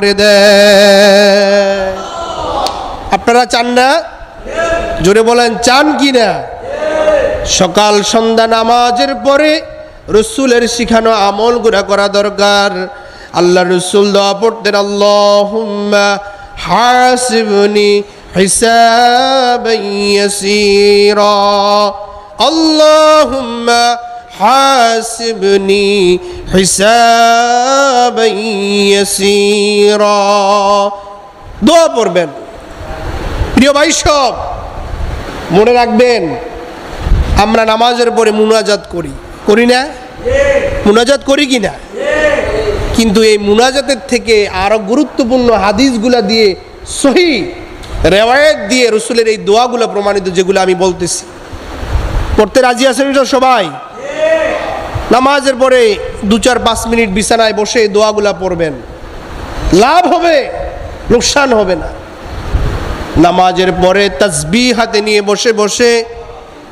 করে দেয়। আপনারা চান না? জোরে বলেন, চান কি না? সকাল সন্ধ্যা নামাজের পরে রসুলের শিখানো আমলগুলো করা দরকার। আল্লাহ রসুল দোয়া পড়তেন, আল্লাহুম্মা হাসিবনি হিসাবান ইয়াসীরা, আল্লাহুম্মা হাসিবনি হিসাবান ইয়াসীরা। দোয়া পড়বেন। প্রিয় ভাই, সব মনে রাখবেন, আমরা নামাজের পরে মুনাজাত করি না? মুনাজাত করি কি না? কিন্তু এই মুনাজাতের থেকে আরো গুরুত্বপূর্ণ হাদিসগুলা দিয়ে, সহি রেওয়ায়েত দিয়ে রসুলের এই দোয়াগুলো প্রমাণিত, যেগুলো আমি বলতেছি। পড়তে রাজি আছেন তো সবাই? নামাজের পরে 2-4-5 মিনিট বিছানায় বসে এই দোয়াগুলা পড়বেন, লাভ হবে, লোকসান হবে না। নামাজের পরে তাসবিহ হাতে নিয়ে বসে বসে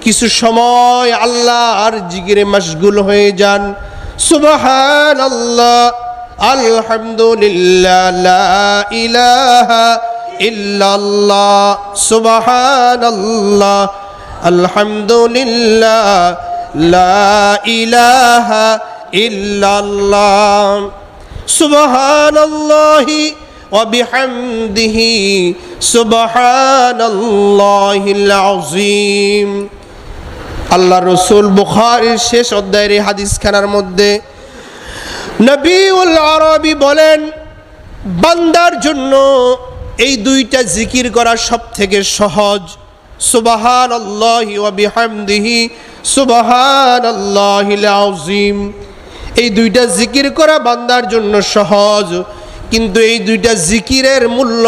কিছু সময় আল্লাহর জিকিরে মশগুল হয়ে যান। সুবহানাল্লাহ, আলহামদুলিল্লাহ, লা ইলাহা ইল্লাল্লাহ, সুবহানাল্লাহ, আলহামদুলিল্লাহ, লা ইলাহা ইল্লাল্লাহ, সুবহানাল্লাহি ওয়া বিহামদিহি, সুবহানাল্লাহিল আযীম। আল্লাহ রসুল বুখারীর শেষ অধ্যায়ের এই হাদিসখানার মধ্যে নবীউল আরবি বলেন, বান্দার জন্য এই দুইটা জিকির করা সব থেকে সহজ। সুবহানাল্লাহি ওয়া বিহামদিহি, সুবহানাল্লাহিল আযীম। এই দুইটা জিকির করা বান্দার জন্য সহজ, কিন্তু এই দুইটা জিকিরের মূল্য,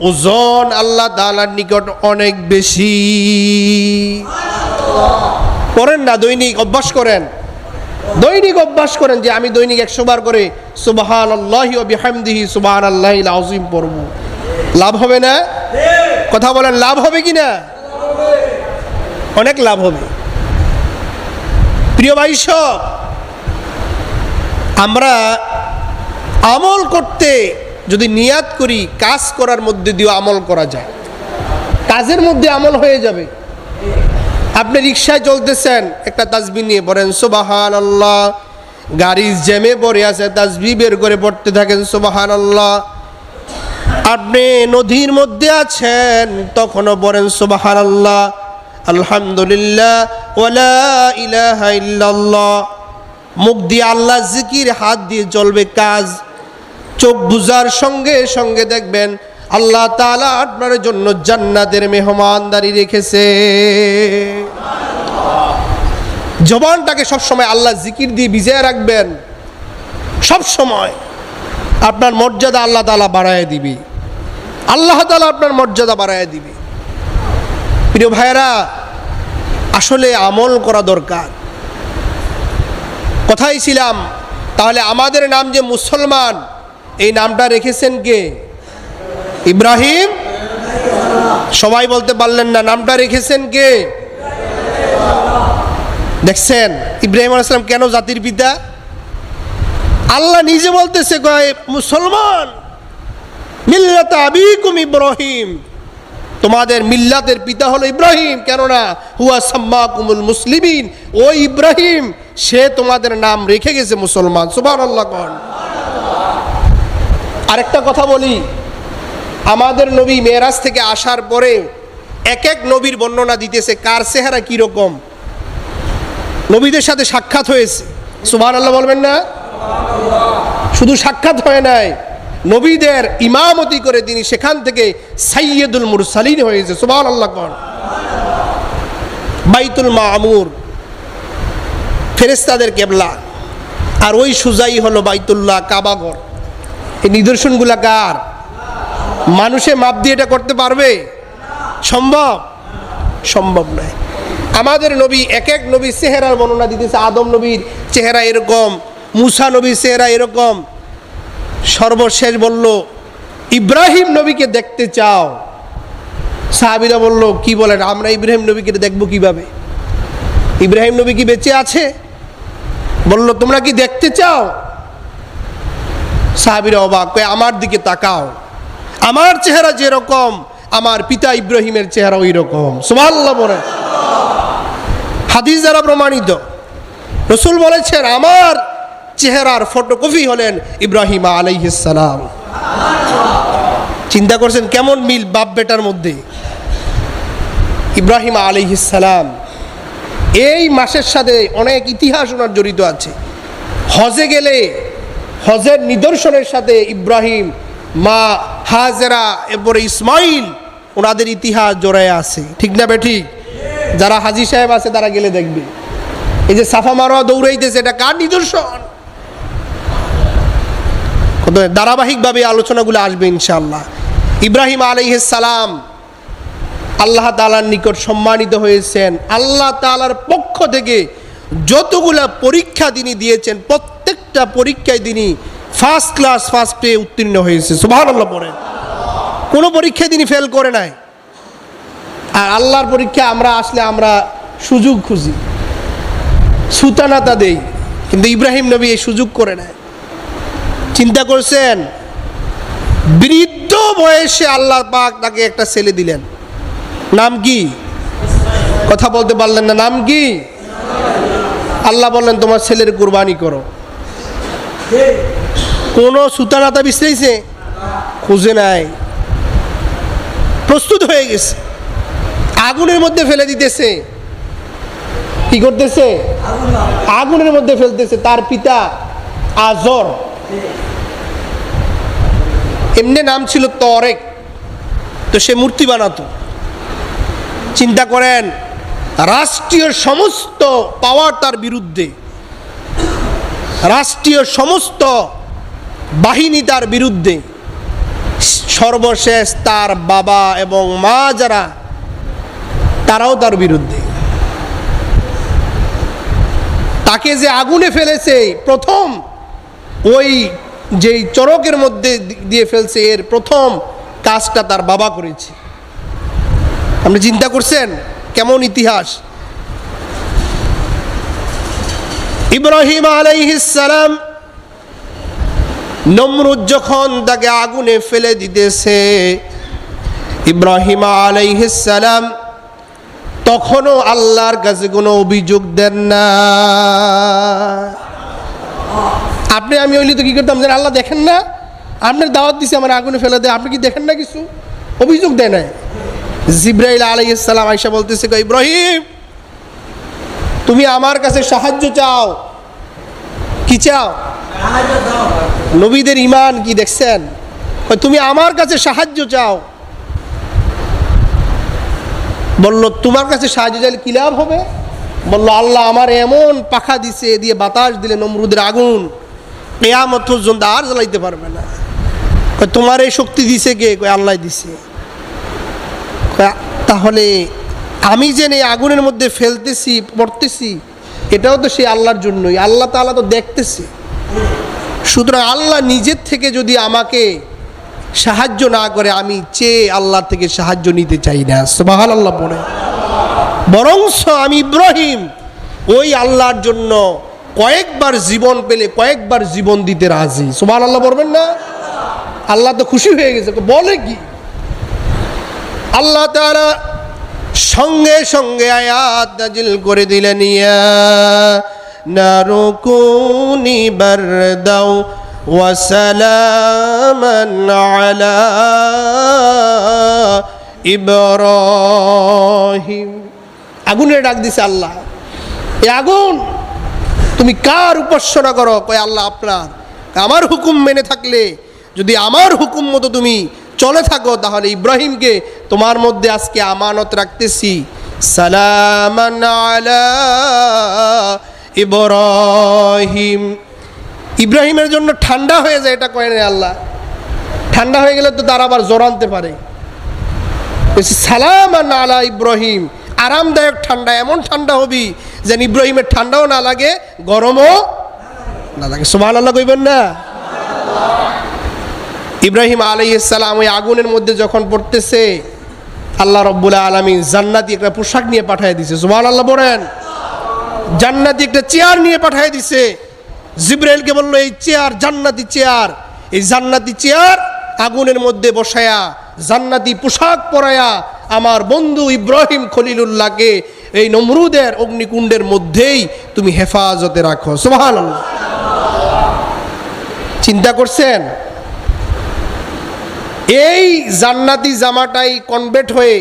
ওজন আল্লাহ তাআলার নিকট অনেক বেশি। করেন না? দৈনিক অভ্যাস করেন, দৈনিক অভ্যাস করেন যে আমি দৈনিক 100 বার করে সুবহানাল্লাহি ওয়া বিহামদিহি, সুবহানাল্লাহিল আযীম পড়ব। লাভ হবে না? কথা বলেন, লাভ হবে কি না? অনেক লাভ হবে। প্রিয় ভাই, সব আমরা আমল করতে যদি নিয়াত করি, কাজ করার মধ্যে দিয়ে আমল করা যায়, কাজের মধ্যে আমল হয়ে যাবে। আপনি রিকশায় চলতেছেন, একটা তাসবিহ নিয়ে পড়েন সুবহানাল্লাহ। গাড়ির জ্যামে পড়ে আছে, তাসবিহ বের করে পড়তে থাকেন সুবহানাল্লাহ। আপনি নদীর মধ্যে আছেন, তখনও পড়েন সুবহানাল্লাহ, আলহামদুলিল্লাহ, ওয়া লা ইলাহা ইল্লাল্লাহ। মুখ দিয়ে আল্লাহ জিকির, হাত দিয়ে চলবে কাজ। চোখ বুজার সঙ্গে সঙ্গে দেখবেন আল্লাহ তাআলা আপনার জন্য জান্নাতের মেহমানদারি রেখেছে। জবানটাকে সবসময় আল্লাহ জিকির দিয়ে ভিজিয়ে রাখবেন। সব সময় আপনার মর্যাদা আল্লাহ তাআলা বাড়ায় দিবে, আল্লাহ তাআলা আপনার মর্যাদা বাড়ায় দিবে। প্রিয় ভাইরা, আসলে আমল করা দরকার। কথাই ছিলাম, তাহলে আমাদের নাম যে মুসলমান, এই নামটা রেখেছেন কে? ইব্রাহিম। সবাই বলতে পারলেন না, নামটা রেখেছেন কে? দেখছেন ইব্রাহিম আলাইহিস সালাম কেন জাতির পিতা? আল্লাহ নিজে বলতেছে, কয় মুসলমান, মিল্লাত আবিকুম ইব্রাহিম, তোমাদের মিল্লাতের পিতা হলো ইব্রাহিম। কেননা হুয়া সাম্মাকুমুল মুসলিমিন, ও ইব্রাহিম, সে তোমাদের নাম রেখে গেছে মুসলমান। সুবহানাল্লাহ। আরেকটা কথা বলি, আমাদের নবী মেরাজ থেকে আসার পরে এক এক নবীর বর্ণনা দিতেছে, কার চেহারা কিরকম। নবীদের সাথে সাক্ষাৎ হয়েছে, সুবহানাল্লাহ বলবেন না? শুধু সাক্ষাৎ হয় নাই, নবীদের ইমামতি করে তিনি সেখান থেকে সাইয়্যিদুল মুরসালিন হয়েছে। সুবহানাল্লাহ। বাইতুল মামুর ফেরেশতাদের কিবলা, আর ওই সুজাই হলো বাইতুল্লাহ, কাবাঘর। এই নিদর্শনগুলা কার? মানুষে মাপ দিয়ে এটা করতে পারবে? সম্ভব? সম্ভব নয়। আমাদের নবী এক এক নবীর চেহারার বর্ণনা দিতেছে। আদম নবীর চেহারা এরকম, মুসা নবীর চেহারা এরকম। সর্বশেষ বলল, ইব্রাহিম নবীকে দেখতে চাও? সাহাবীরা বলল, কি বলেন, আমরা ইব্রাহিম নবীকে দেখবো কিভাবে? ইব্রাহিম নবী কি বেঁচে আছে? বলল, তোমরা কি দেখতে চাও? সাহাবীরা অবাক, কয় আমার দিকে তাকাও, আমার চেহারা যেরকম আমার পিতা ইব্রাহিমের চেহারা ওই রকম। সুবহানাল্লাহ বলে। হাদিস দ্বারা প্রমাণিত, রাসূল বলেছেন আমার চেহারার ফটোকপি হলেন ইব্রাহিম আলাইহিস সালাম। চিন্তা করছেন কেমন মিল বাপ বেটার মধ্যে। ইব্রাহিম আলাইহিস সালাম, এই মাসের সাথে অনেক ইতিহাস ওনার জড়িত আছে। হজে গেলে হজের নিদর্শনের সাথে ইব্রাহিম, মা হাজেরা এরপরে ইসমাইল, ওনাদের ইতিহাস জড়ায় আছে। ঠিক না বেঠিক? যারা হাজী সাহেব আছে তারা গেলে দেখবে এই যে সাফা মারোয়া দৌড়াইতেছে, এটা কার নিদর্শন? কত ধারাবাহিকভাবে আলোচনাগুলো আসবে ইনশাআল্লাহ। ইব্রাহিম আলাইহিস সালাম আল্লাহ তাআলার নিকট সম্মানিত হয়েছেন। আল্লাহ তাআলার পক্ষ থেকে যতগুলা পরীক্ষা তিনি দিয়েছেন প্রত্যেকটা পরীক্ষায় তিনি ফার্স্ট ক্লাস ফার্স্ট পেয়ে উত্তীর্ণ হয়েছে। সুবহানাল্লাহ পড়েন। কোনো পরীক্ষায় তিনি ফেল করে নাই। আর আল্লাহর পরীক্ষা আমরা আসলে আমরা সুযোগ খুঁজি, সুতানাতা দেই, কিন্তু ইব্রাহিম নবী এই সুযোগ করে নেয়। চিন্তা করছেন বৃদ্ধ বয়সে আল্লাহ পাক তাকে একটা ছেলে দিলেন, নাম কি? কথা বলতে পারলেন না, নাম কি? আল্লাহ বললেন তোমার ছেলের কুরবানি করো। কোন সুতানাতা বিশ্লেষে খুঁজে নাই, প্রস্তুত হয়ে গেছে, আগুনের মধ্যে ফেলে দিতেছে। কি করতেছে? আগুনের মধ্যে ফেলতেছে। তার পিতা আজর, এমনি নাম ছিল তরেক, তো সে মূর্তি বানাতো। চিন্তা করেন রাষ্ট্রীয় সমস্ত পাওয়ার তার বিরুদ্ধে, রাষ্ট্রীয় সমস্ত বাহিনী তার বিরুদ্ধে, সর্বশেষ তার বাবা এবং মা যারা তারাও তার বিরুদ্ধে। তাকে যে আগুনে ফেলেছে প্রথম, ওই যেই চরকের মধ্যে দিয়ে ফেলছে, এর প্রথম কাজটা তার বাবা করেছে। আপনি চিন্তা করছেন কেমন ইতিহাস। ইব্রাহিম আলাইহিস সালাম নমরুদ যখন তাকে আগুনে ফেলে দিতেছে, ইব্রাহিম আলাইহিস সালাম তখনও আল্লাহর কাছে কোনো অভিযোগ দেন না। আপনি আমি হইলে তো কি করতাম যে আল্লাহ দেখেন না, আপনার দাওয়াত দিছে আমার আগুনে ফেলে দেয়, আপনি কি দেখেন না? কিছু অভিযোগ দেয় না। জিবরাইল আলাইহিস সালাম আয়েশা বলতেছে, ইব্রাহিম তুমি আমার কাছে সাহায্য চাও। কি চাও? নবীদের ঈমান কি দেখছেন? তুমি আমার কাছে সাহায্য চাও। বলল তোমার কাছে সাহায্য চাইলে কি লাভ হবে? বলল আল্লাহ আমার এমন পাখা দিছে, এ দিয়ে বাতাস দিলে নমরুদের আগুন কিয়ামত পর্যন্ত আর জ্বালাইতে পারবে না। তোমার এই শক্তি দিছে কে? আল্লাহ দিছে। তাহলে আমি যে আগুনের মধ্যে ফেলতেছি পড়তেছি, এটাও তো সেই আল্লাহর জন্যই। আল্লাহ তাআলা তো দেখতেছে। সুতরাং আল্লাহ নিজের থেকে যদি আমাকে সাহায্য না করে, আমি চেয়ে আল্লাহর থেকে সাহায্য নিতে চাই না। সুবহানাল্লাহ বলে। বরংস আমি ইব্রাহিম ওই আল্লাহর জন্য কয়েকবার জীবন পেলে কয়েকবার জীবন দিতে রাজি। সুবহানাল্লাহ বলবেন না? আল্লাহ তো খুশি হয়ে গেছে। বলে কি আল্লাহ তাআলা সঙ্গে সঙ্গে আয়াত নাজিল করে দিলেন, ইয়া নারু কুনি বারদাও ওয়া সালামান আলা ইব্রাহিম। আগুনের ডাক দিছে আল্লাহ, এই আগুন তুমি কার উপাসনা করো? কয় আল্লাহ আপনার। আমার হুকুম মেনে থাকলে, যদি আমার হুকুম মতো তুমি চলে থাকো, তাহলে ইব্রাহিমকে তোমার মধ্যে আজকে আমানত রাখতেছি। সালামান আলা ইব্রাহিম। ইব্রাহিমের জন্য ঠান্ডা হয়ে যায়, এটা কয় না আল্লাহ। ঠান্ডা হয়ে গেলে তো তারা আবার জ্বর আনতে পারে। সালামান আলা ইব্রাহিম, আরামদায়ক ঠান্ডা, এমন ঠান্ডা হবি যেন ইব্রাহিমের ঠান্ডাও না লাগে গরমও না লাগে। সুবহানাল্লাহ কইবেন না? ইব্রাহিম আলাইহিস সালাম ওই আগুনের মধ্যে যখন পড়তেছে, আল্লাহ রাব্বুল আলামিন জান্নাতি একটা পোশাক নিয়ে পাঠিয়ে দিয়েছে। সুবহানাল্লাহ বলেন। জান্নাতি একটা চেয়ার নিয়ে পাঠিয়ে দিয়েছে। জিবরাইলকে বলল এই চেয়ার জান্নাতি চেয়ার, এই জান্নাতি চেয়ার আগুনের মধ্যে বসায়া জান্নাতি পোশাক পরায়া আমার বন্ধু ইব্রাহিম খলিলুল্লাহকে এই নমরুদের অগ্নিকুণ্ডের মধ্যেই তুমি হেফাজতে রাখো। সুবহানাল্লাহ। চিন্তা করছেন এই জান্নাতি জামাটাই কনভার্ট হয়ে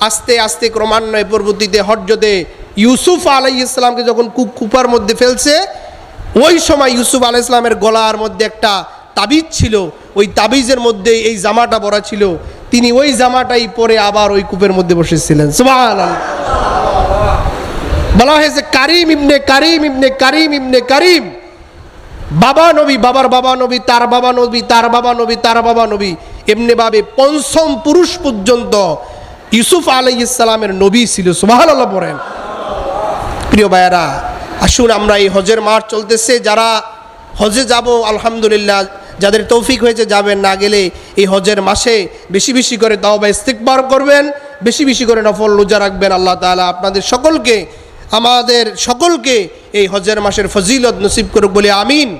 আস্তে আস্তে ক্রমান্বয়ে পরবর্তীতে হজরতে ইউসুফ আলাইহিস সালামকে যখন কুপার মধ্যে ফেলছে, ওই সময় ইউসুফ আলাইহিস সালামের গলার মধ্যে একটা তাবিজ ছিল, ওই তাবিজের মধ্যে এই জামাটা পরা ছিল, তিনি ওই জামাটাই পরে আবার ওই কূপের মধ্যে বসেছিলেন। সুবহানাল্লাহ। বলা হয়েছে কারিম ইবনে কারিম ইবনে কারিম ইবনে কারিম, বাবা নবী, বাবার বাবা নবী, তার বাবা নবী, তার বাবা নবী, তার বাবা নবী, এমনি ভাবে পঞ্চম পুরুষ পর্যন্ত ইউসুফ আলাইহিস সালামের নবী ছিল। সুবহানাল্লাহ পড়েন। প্রিয় ভাইয়েরা, আসুন আমরা এই হজের মাস চলতেছে, যারা হজে যাব আলহামদুলিল্লাহ, যাদের তৌফিক হয়েছে যাবেন, না গেলে এই হজের মাসে বেশি বেশি করে তাওবা ইস্তিগফার করবেন, বেশি বেশি করে নফল রোজা রাখবেন। আল্লাহ তাআলা আপনাদের সকলকে, আমাদের সকলকে এই হজের মাসের ফজিলত নসিব করুক বলে আমিন।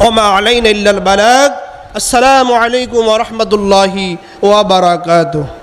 ওমা আলাইনা ইল্লাল বালাগ। আসসালামু আলাইকুম ওয়া রাহমাতুল্লাহি ওয়া বারাকাতুহু।